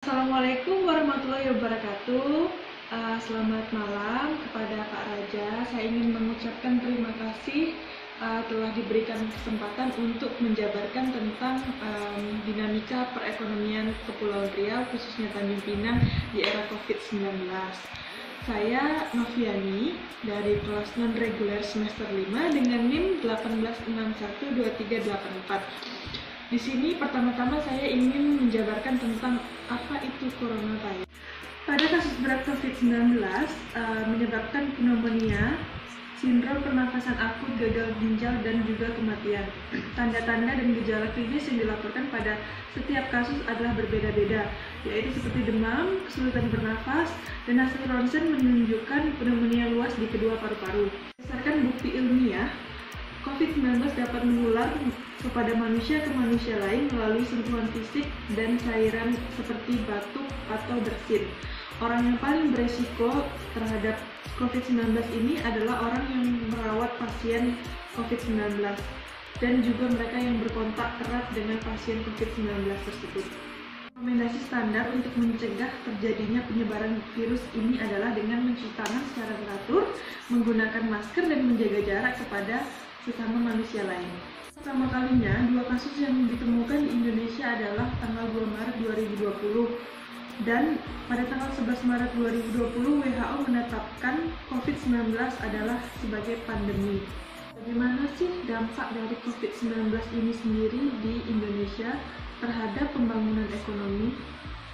Assalamualaikum warahmatullahi wabarakatuh. Selamat malam kepada Pak Raja. Saya ingin mengucapkan terima kasih telah diberikan kesempatan untuk menjabarkan tentang dinamika perekonomian Kepulauan Riau, khususnya Tanjung Pinang di era COVID-19. Saya Noviani dari kelas non-reguler semester 5 dengan NIM 18612384. Di sini pertama-tama saya ingin menjabarkan tentang apa itu coronavirus. Pada kasus berat COVID-19 menyebabkan pneumonia, sindrom pernafasan akut, gagal ginjal, dan juga kematian. Tanda-tanda dan gejala klinis yang dilaporkan pada setiap kasus adalah berbeda-beda, yaitu seperti demam, kesulitan bernafas, dan hasil ronsen menunjukkan pneumonia luas di kedua paru-paru. Berdasarkan bukti ilmiah, COVID-19 dapat menular kepada manusia ke manusia lain melalui sentuhan fisik dan cairan seperti batuk atau bersin. Orang yang paling beresiko terhadap COVID-19 ini adalah orang yang merawat pasien COVID-19 dan juga mereka yang berkontak erat dengan pasien COVID-19 tersebut. Rekomendasi standar untuk mencegah terjadinya penyebaran virus ini adalah dengan mencuci tangan secara teratur, menggunakan masker, dan menjaga jarak kepada sesama manusia lain. Pertama kalinya, dua kasus yang ditemukan di Indonesia adalah tanggal 2 Maret 2020 dan pada tanggal 11 Maret 2020 WHO menetapkan COVID-19 adalah sebagai pandemi. Bagaimana sih dampak dari COVID-19 ini sendiri di Indonesia terhadap pembangunan ekonomi,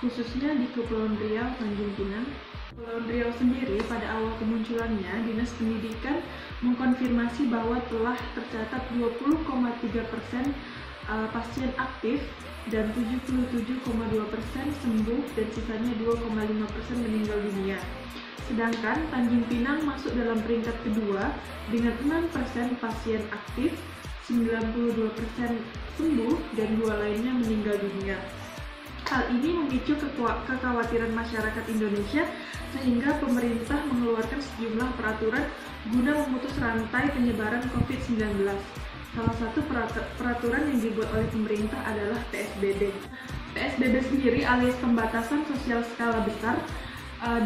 khususnya di Kepulauan Riau, Tanjung Pinang? Kepulauan Riau sendiri pada awal kemunculannya, Dinas Pendidikan mengkonfirmasi bahwa telah tercatat 20,3% pasien aktif dan 77,2% sembuh dan sisanya 2,5% meninggal dunia. Sedangkan Tanjung Pinang masuk dalam peringkat kedua dengan 6% pasien aktif, 92% sembuh dan 2 lainnya meninggal dunia. Hal ini memicu kekhawatiran masyarakat Indonesia sehingga pemerintah mengeluarkan sejumlah peraturan guna memutus rantai penyebaran COVID-19. Salah satu peraturan yang dibuat oleh pemerintah adalah PSBB. PSBB sendiri alias pembatasan sosial skala besar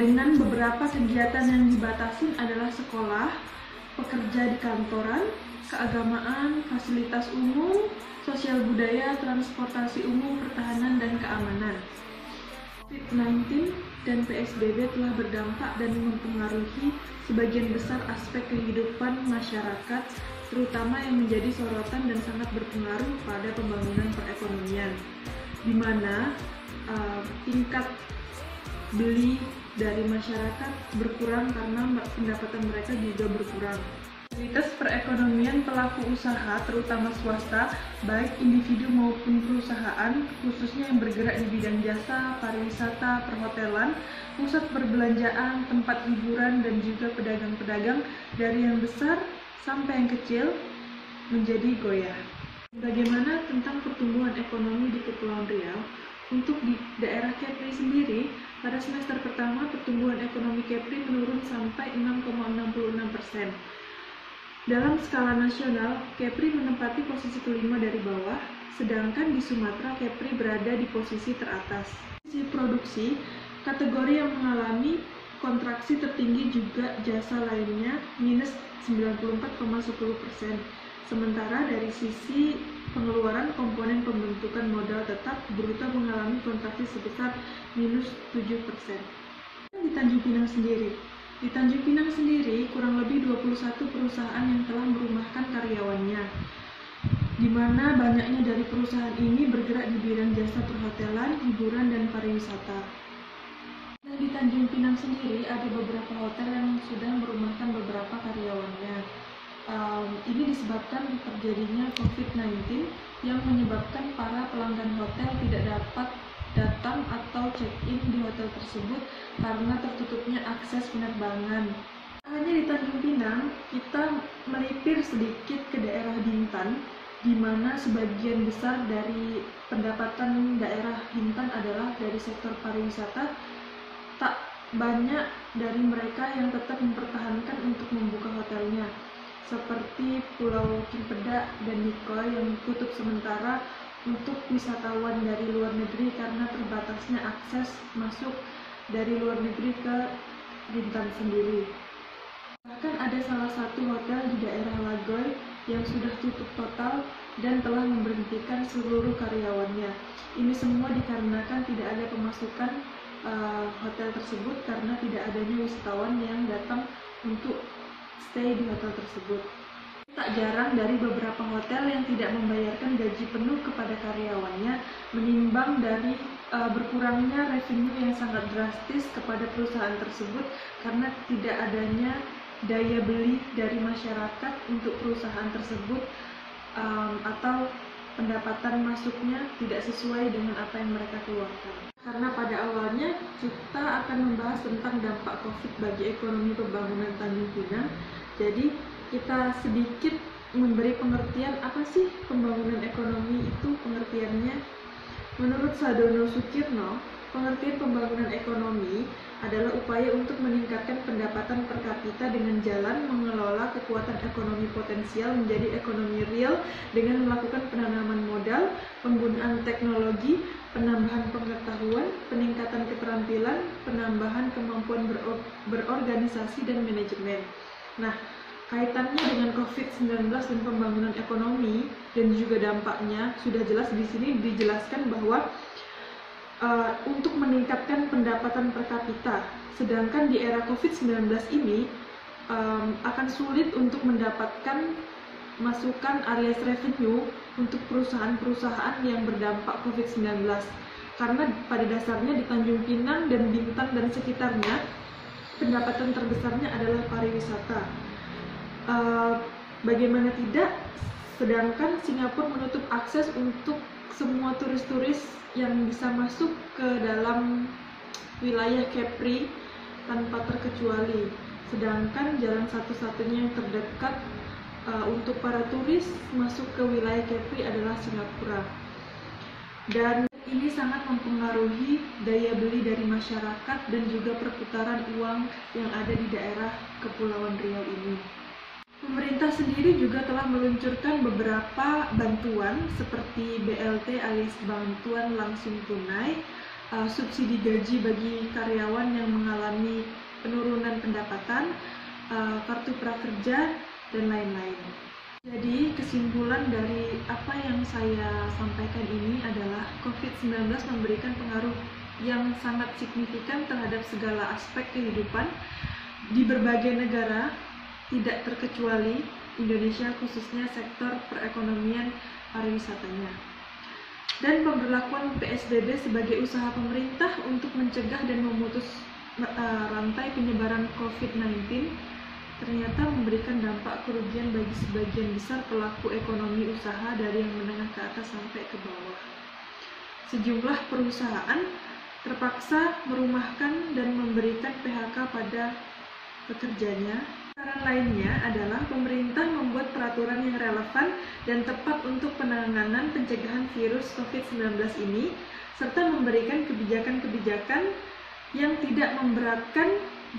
dengan beberapa kegiatan yang dibatasi adalah sekolah, pekerja di kantoran, keagamaan, fasilitas umum, sosial budaya, transportasi umum, pertahanan, dan keamanan. COVID-19 dan PSBB telah berdampak dan mempengaruhi sebagian besar aspek kehidupan masyarakat, terutama yang menjadi sorotan dan sangat berpengaruh pada pembangunan perekonomian, di mana tingkat beli dari masyarakat berkurang karena pendapatan mereka juga berkurang. Aktivitas perekonomian pelaku usaha, terutama swasta, baik individu maupun perusahaan, khususnya yang bergerak di bidang jasa, pariwisata, perhotelan, pusat perbelanjaan, tempat hiburan, dan juga pedagang-pedagang dari yang besar sampai yang kecil menjadi goyah. Bagaimana tentang pertumbuhan ekonomi di Kepulauan Riau? Untuk di daerah Kepri sendiri, pada semester pertama pertumbuhan ekonomi Kepri menurun sampai 6,66%. Dalam skala nasional, Kepri menempati posisi kelima dari bawah, sedangkan di Sumatera Kepri berada di posisi teratas. Sisi produksi, kategori yang mengalami kontraksi tertinggi juga jasa lainnya, minus 94,10%. Sementara dari sisi pengeluaran komponen pembentukan modal tetap, bruto mengalami kontraksi sebesar minus 7%. Di Tanjung Pinang sendiri, kurang lebih 21 perusahaan yang telah merumahkan karyawannya, di mana banyaknya dari perusahaan ini bergerak di bidang jasa perhotelan, hiburan, dan pariwisata. Dan di Tanjung Pinang sendiri ada beberapa hotel yang sudah merumahkan beberapa karyawannya. Ini disebabkan terjadinya COVID-19 yang menyebabkan para pelanggan hotel tidak dapat datang atau check-in di hotel tersebut karena tertutupnya akses penerbangan. Hanya di Tanjung Pinang, kita melipir sedikit ke daerah Bintan, di mana sebagian besar dari pendapatan daerah Bintan adalah dari sektor pariwisata. Tak banyak dari mereka yang tetap mempertahankan untuk membuka hotelnya, seperti Pulau Cimpedak dan Nikoi yang tutup sementara untuk wisatawan dari luar negeri karena terbatasnya akses masuk dari luar negeri ke Bintan sendiri. Bahkan ada salah satu hotel di daerah Lagoy yang sudah tutup total dan telah memberhentikan seluruh karyawannya. Ini semua dikarenakan tidak ada pemasukan hotel tersebut karena tidak adanya wisatawan yang datang untuk stay di hotel tersebut. Tak jarang dari beberapa hotel yang tidak membayarkan gaji penuh kepada karyawannya menimbang dari berkurangnya revenue yang sangat drastis kepada perusahaan tersebut karena tidak adanya daya beli dari masyarakat untuk perusahaan tersebut atau pendapatan masuknya tidak sesuai dengan apa yang mereka keluarkan. Karena pada awalnya kita akan membahas tentang dampak COVID bagi ekonomi pembangunan Tanjung Pinang. Jadi kita sedikit memberi pengertian apa sih pembangunan ekonomi itu pengertiannya. Menurut Sadono Sukirno, pengertian pembangunan ekonomi adalah upaya untuk meningkatkan pendapatan per kapita dengan jalan mengelola kekuatan ekonomi potensial menjadi ekonomi real dengan melakukan penanaman modal, penggunaan teknologi, penambahan pengetahuan, peningkatan keterampilan, penambahan kemampuan berorganisasi dan manajemen. Nah, kaitannya dengan COVID-19 dan pembangunan ekonomi dan juga dampaknya sudah jelas di sini dijelaskan bahwa untuk meningkatkan pendapatan per kapita. Sedangkan di era COVID-19 ini akan sulit untuk mendapatkan masukan alias revenue untuk perusahaan-perusahaan yang berdampak COVID-19. Karena pada dasarnya di Tanjung Pinang dan Bintan dan sekitarnya, pendapatan terbesarnya adalah pariwisata. Bagaimana tidak, sedangkan Singapura menutup akses untuk semua turis-turis yang bisa masuk ke dalam wilayah Kepri tanpa terkecuali. Sedangkan jalan satu-satunya yang terdekat untuk para turis masuk ke wilayah Kepri adalah Singapura. Dan ini sangat mempengaruhi daya beli dari masyarakat dan juga perputaran uang yang ada di daerah Kepulauan Riau ini. Pemerintah sendiri juga telah meluncurkan beberapa bantuan seperti BLT alias bantuan langsung tunai, subsidi gaji bagi karyawan yang mengalami penurunan pendapatan, kartu prakerja, dan lain-lain. Jadi kesimpulan dari apa yang saya sampaikan ini adalah COVID-19 memberikan pengaruh yang sangat signifikan terhadap segala aspek kehidupan di berbagai negara, tidak terkecuali Indonesia, khususnya sektor perekonomian pariwisatanya. Dan pemberlakuan PSBB sebagai usaha pemerintah untuk mencegah dan memutus rantai penyebaran COVID-19 ternyata memberikan dampak kerugian bagi sebagian besar pelaku ekonomi usaha dari yang menengah ke atas sampai ke bawah. Sejumlah perusahaan terpaksa merumahkan dan memberikan PHK pada pekerjanya. Saran lainnya adalah pemerintah membuat peraturan yang relevan dan tepat untuk penanganan pencegahan virus COVID-19 ini, serta memberikan kebijakan-kebijakan yang tidak memberatkan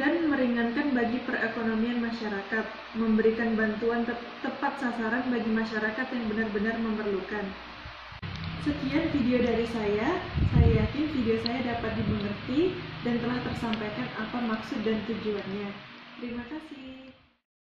dan meringankan bagi perekonomian masyarakat, memberikan bantuan tepat sasaran bagi masyarakat yang benar-benar memerlukan. Sekian video dari saya yakin video saya dapat dimengerti dan telah tersampaikan apa maksud dan tujuannya. Terima kasih.